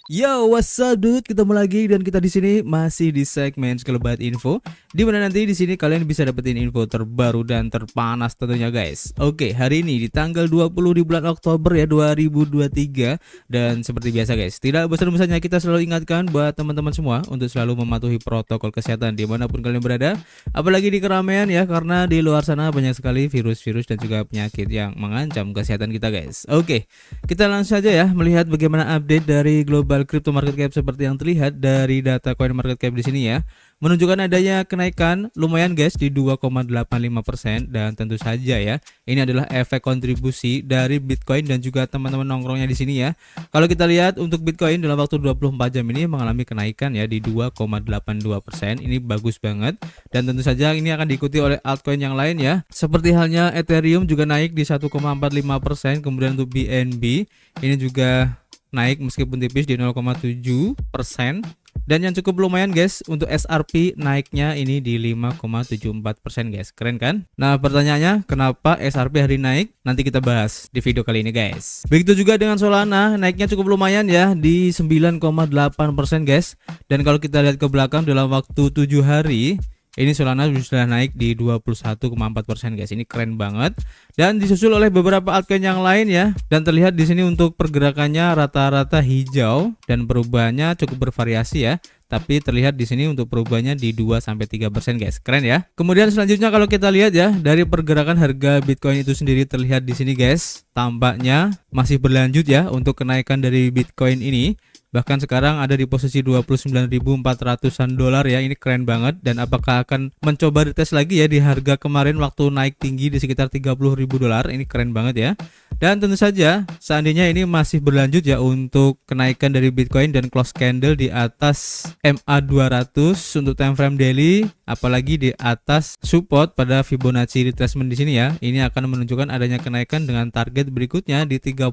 Yo, what's up dude? Ketemu lagi dan kita di sini masih di segmen Sekelebat Info, di mana nanti di sini kalian bisa dapetin info terbaru dan terpanas tentunya guys. Oke, hari ini di tanggal 20 di bulan Oktober ya 2023, dan seperti biasa guys, tidak bosan-bosannya kita selalu ingatkan buat teman-teman semua untuk selalu mematuhi protokol kesehatan dimanapun kalian berada, apalagi di keramaian ya, karena di luar sana banyak sekali virus-virus dan juga penyakit yang mengancam kesehatan kita guys. Oke, kita langsung saja ya melihat bagaimana update dari global crypto market cap seperti yang terlihat dari data coin market cap di sini ya. Menunjukkan adanya kenaikan lumayan guys di 2,85%, dan tentu saja ya ini adalah efek kontribusi dari Bitcoin dan juga teman-teman nongkrongnya di sini ya. Kalau kita lihat untuk Bitcoin dalam waktu 24 jam ini mengalami kenaikan ya di 2,82%. Ini bagus banget, dan tentu saja ini akan diikuti oleh altcoin yang lain ya. Seperti halnya Ethereum juga naik di 1,45%, kemudian untuk BNB ini juga naik meskipun tipis di 0,7%. Dan yang cukup lumayan guys untuk SRP naiknya ini di 5,74% guys. Keren kan? Nah, pertanyaannya kenapa SRP hari naik? Nanti kita bahas di video kali ini guys. Begitu juga dengan Solana, naiknya cukup lumayan ya di 9,8% guys. Dan kalau kita lihat ke belakang dalam waktu 7 hari, ini Solana sudah naik di 21,4% guys. Ini keren banget. Dan disusul oleh beberapa altcoin yang lain ya. Dan terlihat di sini untuk pergerakannya rata-rata hijau dan perubahannya cukup bervariasi ya. Tapi terlihat di sini untuk perubahannya di 2-3% guys. Keren ya. Kemudian selanjutnya kalau kita lihat ya, dari pergerakan harga Bitcoin itu sendiri terlihat di sini guys. Tampaknya masih berlanjut ya untuk kenaikan dari Bitcoin ini. Bahkan sekarang ada di posisi 29.400-an dolar ya. Ini keren banget. Dan apakah akan mencoba dites lagi ya di harga kemarin waktu naik tinggi di sekitar 30.000 dolar. Ini keren banget ya. Dan tentu saja seandainya ini masih berlanjut ya untuk kenaikan dari Bitcoin dan close candle di atas MA200 untuk time frame daily, apalagi di atas support pada Fibonacci retracement di sini ya. Ini akan menunjukkan adanya kenaikan dengan target berikutnya di 30.000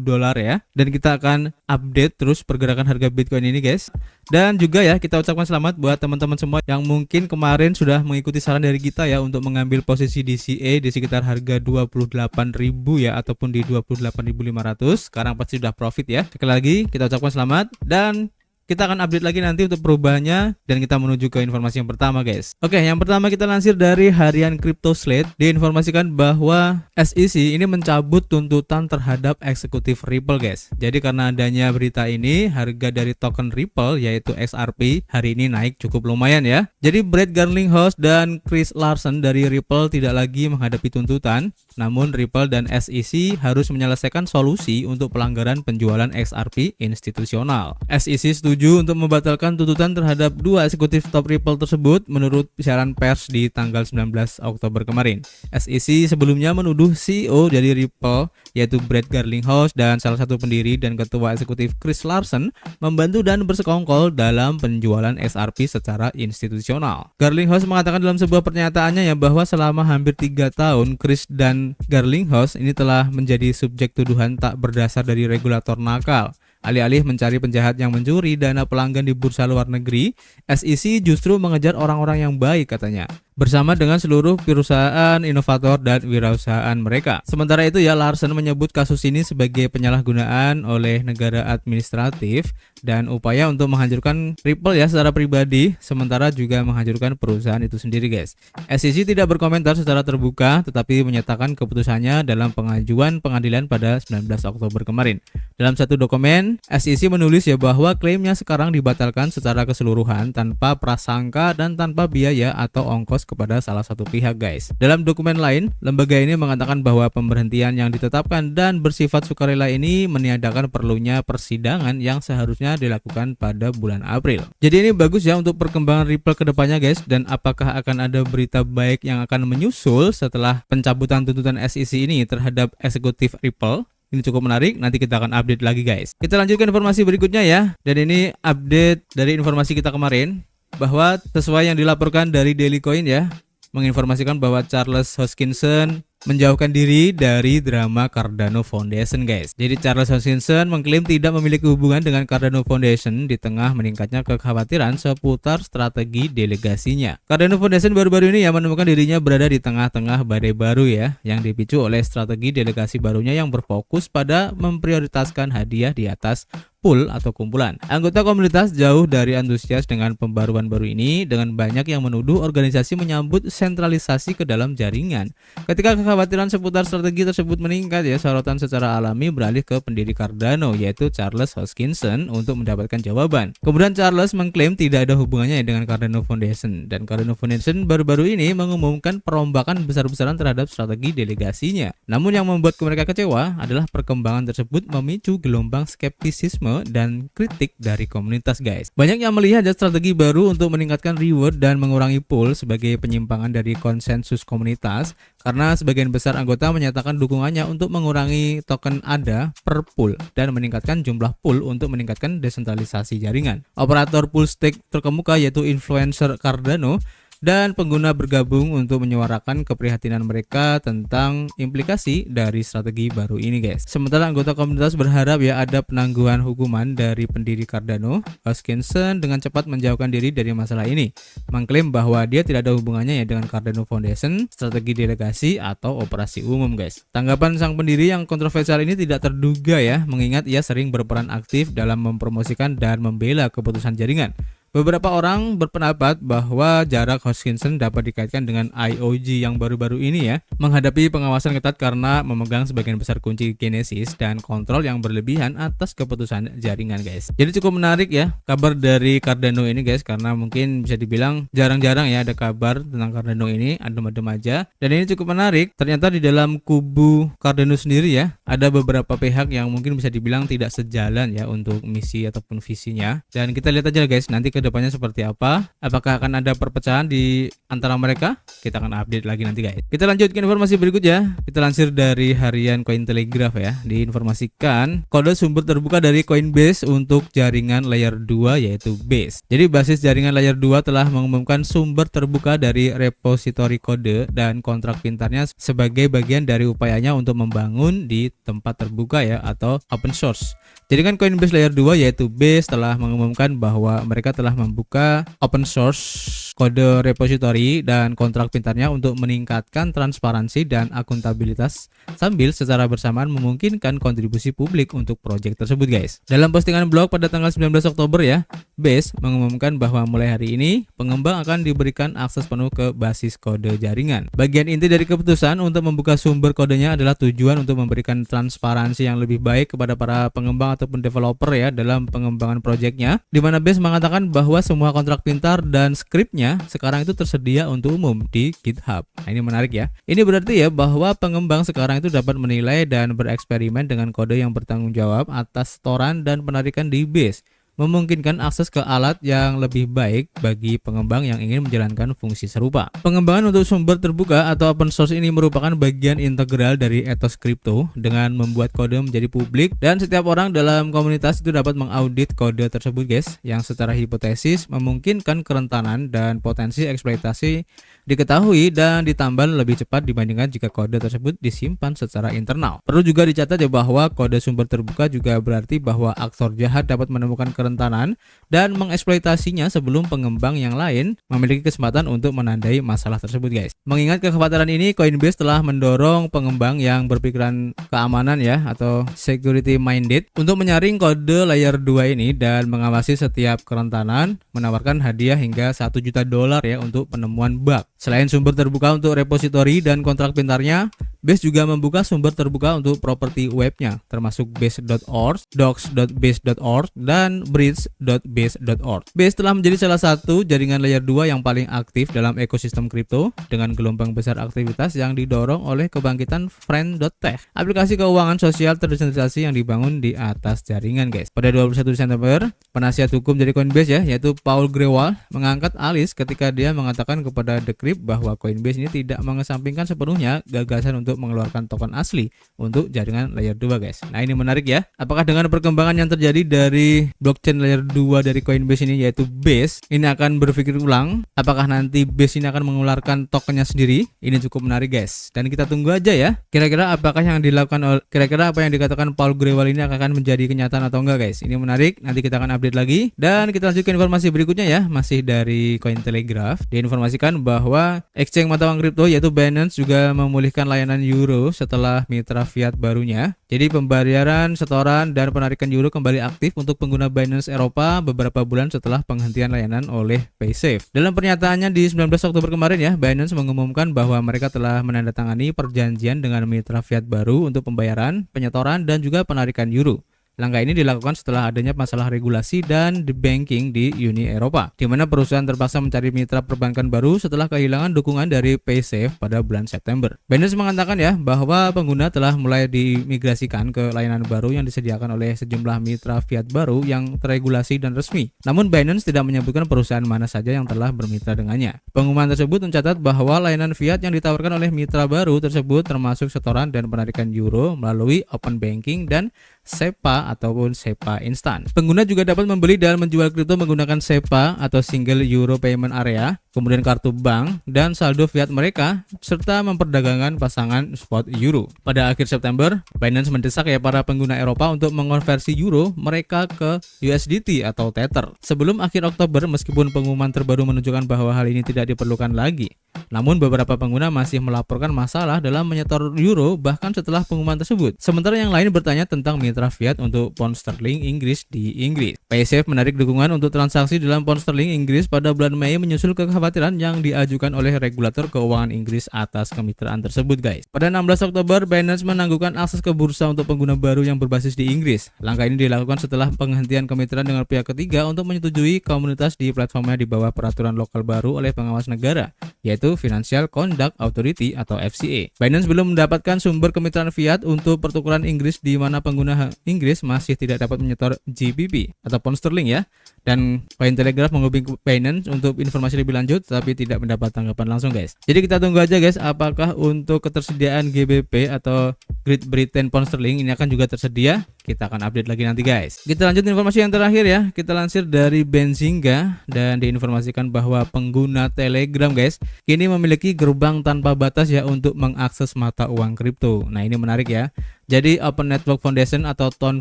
dolar ya. Dan kita akan update terus pergerakan harga Bitcoin ini guys. Dan juga ya kita ucapkan selamat buat teman-teman semua yang mungkin kemarin sudah mengikuti saran dari kita ya untuk mengambil posisi DCA di sekitar harga 28.000 ya, ataupun di 28.500. Sekarang pasti sudah profit ya. Sekali lagi kita ucapkan selamat, dan kita akan update lagi nanti untuk perubahannya, dan kita menuju ke informasi yang pertama guys. Oke, yang pertama kita lansir dari harian Crypto Slate, diinformasikan bahwa SEC ini mencabut tuntutan terhadap eksekutif Ripple guys. Jadi karena adanya berita ini, harga dari token Ripple yaitu XRP hari ini naik cukup lumayan ya. Jadi Brett Garlinghouse dan Chris Larsen dari Ripple tidak lagi menghadapi tuntutan, namun Ripple dan SEC harus menyelesaikan solusi untuk pelanggaran penjualan XRP institusional. SEC setuju untuk membatalkan tuntutan terhadap dua eksekutif top Ripple tersebut menurut siaran pers di tanggal 19 Oktober kemarin. SEC sebelumnya menuduh CEO dari Ripple yaitu Brett Garlinghouse dan salah satu pendiri dan ketua eksekutif Chris Larsen membantu dan bersekongkol dalam penjualan XRP secara institusional. Garlinghouse mengatakan dalam sebuah pernyataannya ya bahwa selama hampir 3 tahun Chris dan Garlinghouse ini telah menjadi subjek tuduhan tak berdasar dari regulator nakal. Alih-alih mencari penjahat yang mencuri dana pelanggan di bursa luar negeri, SEC justru mengejar orang-orang yang baik katanya, bersama dengan seluruh perusahaan, inovator, dan wirausahaan mereka. Sementara itu ya, Larsen menyebut kasus ini sebagai penyalahgunaan oleh negara administratif dan upaya untuk menghancurkan Ripple ya secara pribadi, sementara juga menghancurkan perusahaan itu sendiri guys. SEC tidak berkomentar secara terbuka, tetapi menyatakan keputusannya dalam pengajuan pengadilan pada 19 Oktober kemarin. Dalam satu dokumen, SEC menulis ya bahwa klaimnya sekarang dibatalkan secara keseluruhan tanpa prasangka dan tanpa biaya atau ongkos kepada salah satu pihak guys. Dalam dokumen lain, lembaga ini mengatakan bahwa pemberhentian yang ditetapkan dan bersifat sukarela ini meniadakan perlunya persidangan yang seharusnya dilakukan pada bulan April. Jadi ini bagus ya untuk perkembangan Ripple kedepannya guys. Dan apakah akan ada berita baik yang akan menyusul setelah pencabutan tuntutan SEC ini terhadap eksekutif Ripple? Ini cukup menarik, nanti kita akan update lagi guys. Kita lanjutkan informasi berikutnya ya. Dan ini update dari informasi kita kemarin, bahwa sesuai yang dilaporkan dari Daily Coin ya, menginformasikan bahwa Charles Hoskinson menjauhkan diri dari drama Cardano Foundation guys. Jadi Charles Hoskinson mengklaim tidak memiliki hubungan dengan Cardano Foundation di tengah meningkatnya kekhawatiran seputar strategi delegasinya. Cardano Foundation baru-baru ini ya menemukan dirinya berada di tengah-tengah badai baru ya, yang dipicu oleh strategi delegasi barunya yang berfokus pada memprioritaskan hadiah di atas pool atau kumpulan. Anggota komunitas jauh dari antusias dengan pembaruan baru ini, dengan banyak yang menuduh organisasi menyambut sentralisasi ke dalam jaringan. Ketika kekhawatiran seputar strategi tersebut meningkat ya, sorotan secara alami beralih ke pendiri Cardano yaitu Charles Hoskinson untuk mendapatkan jawaban. Kemudian Charles mengklaim tidak ada hubungannya dengan Cardano Foundation, dan Cardano Foundation baru-baru ini mengumumkan perombakan besar-besaran terhadap strategi delegasinya. Namun yang membuat mereka kecewa adalah perkembangan tersebut memicu gelombang skeptisisme dan kritik dari komunitas guys. Banyak yang melihat strategi baru untuk meningkatkan reward dan mengurangi pool sebagai penyimpangan dari konsensus komunitas, karena sebagian besar anggota menyatakan dukungannya untuk mengurangi token ADA per pool dan meningkatkan jumlah pool untuk meningkatkan desentralisasi jaringan. Operator pool stake terkemuka yaitu influencer Cardano dan pengguna bergabung untuk menyuarakan keprihatinan mereka tentang implikasi dari strategi baru ini guys. Sementara anggota komunitas berharap ya ada penangguhan hukuman dari pendiri Cardano. Hoskinson dengan cepat menjauhkan diri dari masalah ini, mengklaim bahwa dia tidak ada hubungannya ya dengan Cardano Foundation, strategi delegasi atau operasi umum guys. Tanggapan sang pendiri yang kontroversial ini tidak terduga ya, mengingat ia sering berperan aktif dalam mempromosikan dan membela keputusan jaringan. Beberapa orang berpendapat bahwa jarak Hoskinson dapat dikaitkan dengan IOG yang baru-baru ini ya, menghadapi pengawasan ketat karena memegang sebagian besar kunci genesis dan kontrol yang berlebihan atas keputusan jaringan guys. Jadi cukup menarik ya kabar dari Cardano ini guys, karena mungkin bisa dibilang jarang-jarang ya ada kabar tentang Cardano ini, adem-adem aja. Dan ini cukup menarik, ternyata di dalam kubu Cardano sendiri ya, ada beberapa pihak yang mungkin bisa dibilang tidak sejalan ya untuk misi ataupun visinya. Dan kita lihat aja guys nanti ke depannya seperti apa, apakah akan ada perpecahan di antara mereka. Kita akan update lagi nanti guys. Kita lanjut ke informasi berikutnya. Kita lansir dari harian Cointelegraph ya, diinformasikan kode sumber terbuka dari Coinbase untuk jaringan layer 2 yaitu Base. Jadi basis jaringan layer 2 telah mengumumkan sumber terbuka dari repositori kode dan kontrak pintarnya sebagai bagian dari upayanya untuk membangun di tempat terbuka ya atau open source. Jaringan Coinbase layer 2 yaitu Base telah mengumumkan bahwa mereka telah membuka open source kode repositori dan kontrak pintarnya untuk meningkatkan transparansi dan akuntabilitas sambil secara bersamaan memungkinkan kontribusi publik untuk proyek tersebut guys. Dalam postingan blog pada tanggal 19 Oktober ya, Base mengumumkan bahwa mulai hari ini pengembang akan diberikan akses penuh ke basis kode jaringan. Bagian inti dari keputusan untuk membuka sumber kodenya adalah tujuan untuk memberikan transparansi yang lebih baik kepada para pengembang ataupun developer ya dalam pengembangan proyeknya, di mana Base mengatakan bahwa semua kontrak pintar dan skripnya sekarang itu tersedia untuk umum di GitHub. Nah, ini menarik ya. Ini berarti ya bahwa pengembang sekarang itu dapat menilai dan bereksperimen dengan kode yang bertanggung jawab atas setoran dan penarikan di Base, memungkinkan akses ke alat yang lebih baik bagi pengembang yang ingin menjalankan fungsi serupa. Pengembangan untuk sumber terbuka atau open source ini merupakan bagian integral dari etos kripto dengan membuat kode menjadi publik, dan setiap orang dalam komunitas itu dapat mengaudit kode tersebut guys, yang secara hipotesis memungkinkan kerentanan dan potensi eksploitasi diketahui dan ditambal lebih cepat dibandingkan jika kode tersebut disimpan secara internal. Perlu juga dicatat ya bahwa kode sumber terbuka juga berarti bahwa aktor jahat dapat menemukan kerentanan dan mengeksploitasinya sebelum pengembang yang lain memiliki kesempatan untuk menandai masalah tersebut guys. Mengingat kekhawatiran ini, Coinbase telah mendorong pengembang yang berpikiran keamanan ya atau security minded untuk menyaring kode layer 2 ini dan mengawasi setiap kerentanan, menawarkan hadiah hingga $1 juta ya untuk penemuan bug. Selain sumber terbuka untuk repositori dan kontrak pintarnya, Base juga membuka sumber terbuka untuk properti webnya, termasuk base.org, docs.base.org, dan bridge.base.org. Base telah menjadi salah satu jaringan layer 2 yang paling aktif dalam ekosistem kripto, dengan gelombang besar aktivitas yang didorong oleh kebangkitan Friend.tech, aplikasi keuangan sosial terdesentralisasi yang dibangun di atas jaringan guys. Pada 21 Desember, penasihat hukum dari Coinbase ya, yaitu Paul Grewal, mengangkat alis ketika dia mengatakan kepada Decrypt bahwa Coinbase ini tidak mengesampingkan sepenuhnya gagasan untuk mengeluarkan token asli untuk jaringan layer 2 guys. Nah, ini menarik ya. Apakah dengan perkembangan yang terjadi dari blockchain layer 2 dari Coinbase ini yaitu Base, ini akan berpikir ulang? Apakah nanti Base ini akan mengeluarkan tokennya sendiri? Ini cukup menarik guys. Dan kita tunggu aja ya. Kira-kira apakah yang dilakukan kira-kira apa yang dikatakan Paul Grewal ini akan menjadi kenyataan atau enggak guys? Ini menarik. Nanti kita akan update lagi. Dan kita lanjut ke informasi berikutnya ya, masih dari Cointelegraph. Diinformasikan bahwa exchange mata uang kripto yaitu Binance juga memulihkan layanan euro setelah mitra fiat barunya. Jadi pembayaran, setoran, dan penarikan euro kembali aktif untuk pengguna Binance Eropa beberapa bulan setelah penghentian layanan oleh Paysafe. Dalam pernyataannya di 19 Oktober kemarin ya, Binance mengumumkan bahwa mereka telah menandatangani perjanjian dengan mitra fiat baru untuk pembayaran, penyetoran, dan juga penarikan euro. Langkah ini dilakukan setelah adanya masalah regulasi dan debanking di Uni Eropa, di mana perusahaan terpaksa mencari mitra perbankan baru setelah kehilangan dukungan dari Paysafe pada bulan September. Binance mengatakan ya bahwa pengguna telah mulai dimigrasikan ke layanan baru yang disediakan oleh sejumlah mitra fiat baru yang terregulasi dan resmi. Namun Binance tidak menyebutkan perusahaan mana saja yang telah bermitra dengannya. Pengumuman tersebut mencatat bahwa layanan fiat yang ditawarkan oleh mitra baru tersebut termasuk setoran dan penarikan euro melalui open banking dan SEPA ataupun SEPA instan. Pengguna juga dapat membeli dan menjual kripto menggunakan SEPA atau Single Euro Payment Area, kemudian kartu bank dan saldo fiat mereka, serta memperdagangkan pasangan spot euro. Pada akhir September, Binance mendesak ya para pengguna Eropa untuk mengonversi euro mereka ke USDT atau Tether. Sebelum akhir Oktober, meskipun pengumuman terbaru menunjukkan bahwa hal ini tidak diperlukan lagi, namun beberapa pengguna masih melaporkan masalah dalam menyetor euro bahkan setelah pengumuman tersebut. Sementara yang lain bertanya tentang mitra fiat untuk pound sterling Inggris di Inggris. Paysafe menarik dukungan untuk transaksi dalam pound sterling Inggris pada bulan Mei menyusul kekhawatiran yang diajukan oleh regulator keuangan Inggris atas kemitraan tersebut, guys. Pada 16 Oktober, Binance menangguhkan akses ke bursa untuk pengguna baru yang berbasis di Inggris. Langkah ini dilakukan setelah penghentian kemitraan dengan pihak ketiga untuk menyetujui komunitas di platformnya di bawah peraturan lokal baru oleh pengawas negara, yaitu Financial Conduct Authority atau FCA. Binance belum mendapatkan sumber kemitraan fiat untuk pertukaran Inggris di mana pengguna Inggris masih tidak dapat menyetor GBP atau pound sterling ya. Dan Cointelegraph menghubungi Binance untuk informasi lebih lanjut tapi tidak mendapat tanggapan langsung, guys. Jadi kita tunggu aja, guys, apakah untuk ketersediaan GBP atau Great Britain Pound Sterling ini akan juga tersedia. Kita akan update lagi nanti, guys. Kita lanjut informasi yang terakhir ya. Kita lansir dari Benzinga dan diinformasikan bahwa pengguna Telegram, guys, kini memiliki gerbang tanpa batas ya untuk mengakses mata uang kripto. Nah, ini menarik ya. Jadi Open Network Foundation atau TON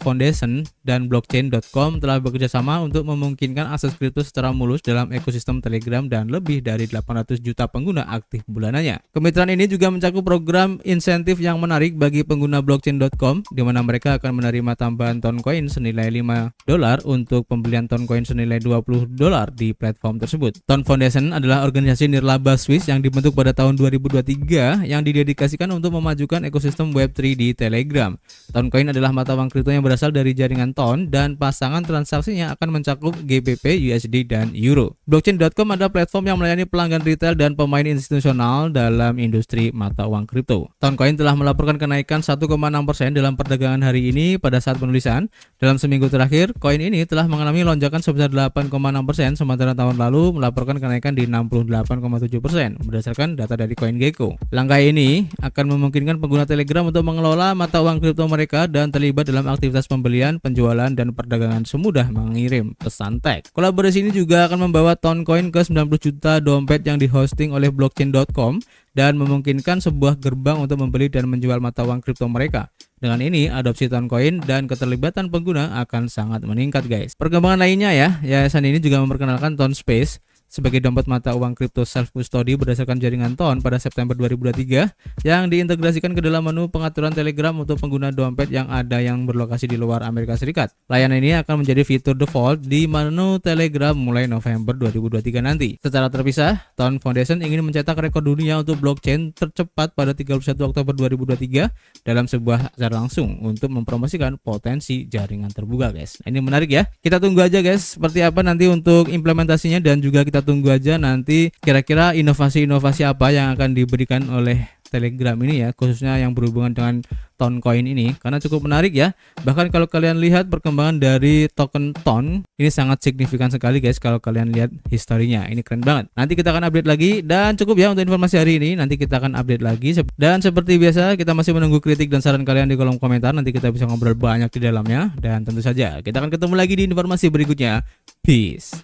Foundation dan Blockchain.com telah bekerjasama untuk memungkinkan akses kripto secara mulus dalam ekosistem Telegram dan lebih dari 800 juta pengguna aktif bulanannya. Kemitraan ini juga mencakup program insentif yang menarik bagi pengguna Blockchain.com, di mana mereka akan menerima tambahan Toncoin senilai $5 untuk pembelian Toncoin senilai $20 di platform tersebut. TON Foundation adalah organisasi nirlaba Swiss yang dibentuk pada tahun 2023 yang didedikasikan untuk memajukan ekosistem Web3 di Telegram. Toncoin adalah mata uang kripto yang berasal dari jaringan Ton dan pasangan transaksinya akan mencakup GBP, USD, dan Euro. Blockchain.com adalah platform yang melayani pelanggan retail dan pemain institusional dalam industri mata uang kripto. Toncoin telah melaporkan kenaikan 1,6% dalam perdagangan hari ini pada saat penulisan. Dalam seminggu terakhir, koin ini telah mengalami lonjakan sebesar 8,6%, sementara tahun lalu melaporkan kenaikan di 68,7% berdasarkan data dari CoinGecko. Langkah ini akan memungkinkan pengguna Telegram untuk mengelola mata uang kripto mereka dan terlibat dalam aktivitas pembelian, penjualan, dan perdagangan semudah mengirim pesan tag. Kolaborasi ini juga akan membawa Toncoin ke 90 juta dompet yang dihosting oleh Blockchain.com dan memungkinkan sebuah gerbang untuk membeli dan menjual mata uang kripto mereka. Dengan ini, adopsi Toncoin dan keterlibatan pengguna akan sangat meningkat, guys. Perkembangan lainnya ya, yayasan ini juga memperkenalkan Tonspace sebagai dompet mata uang kripto self-custody berdasarkan jaringan Ton pada September 2023 yang diintegrasikan ke dalam menu pengaturan Telegram untuk pengguna dompet yang ada yang berlokasi di luar Amerika Serikat. Layanan ini akan menjadi fitur default di menu Telegram mulai November 2023 nanti. Secara terpisah, Ton Foundation ingin mencetak rekor dunia untuk blockchain tercepat pada 31 Oktober 2023 dalam sebuah acara langsung untuk mempromosikan potensi jaringan terbuka, guys. Nah, ini menarik ya. Kita tunggu aja, guys, seperti apa nanti untuk implementasinya dan juga kita tunggu aja nanti kira-kira inovasi-inovasi apa yang akan diberikan oleh Telegram ini ya, khususnya yang berhubungan dengan Toncoin ini, karena cukup menarik ya. Bahkan kalau kalian lihat perkembangan dari token Ton ini sangat signifikan sekali, guys. Kalau kalian lihat historinya, ini keren banget. Nanti kita akan update lagi dan cukup ya untuk informasi hari ini. Nanti kita akan update lagi dan seperti biasa kita masih menunggu kritik dan saran kalian di kolom komentar. Nanti kita bisa ngobrol banyak di dalamnya dan tentu saja kita akan ketemu lagi di informasi berikutnya. Peace.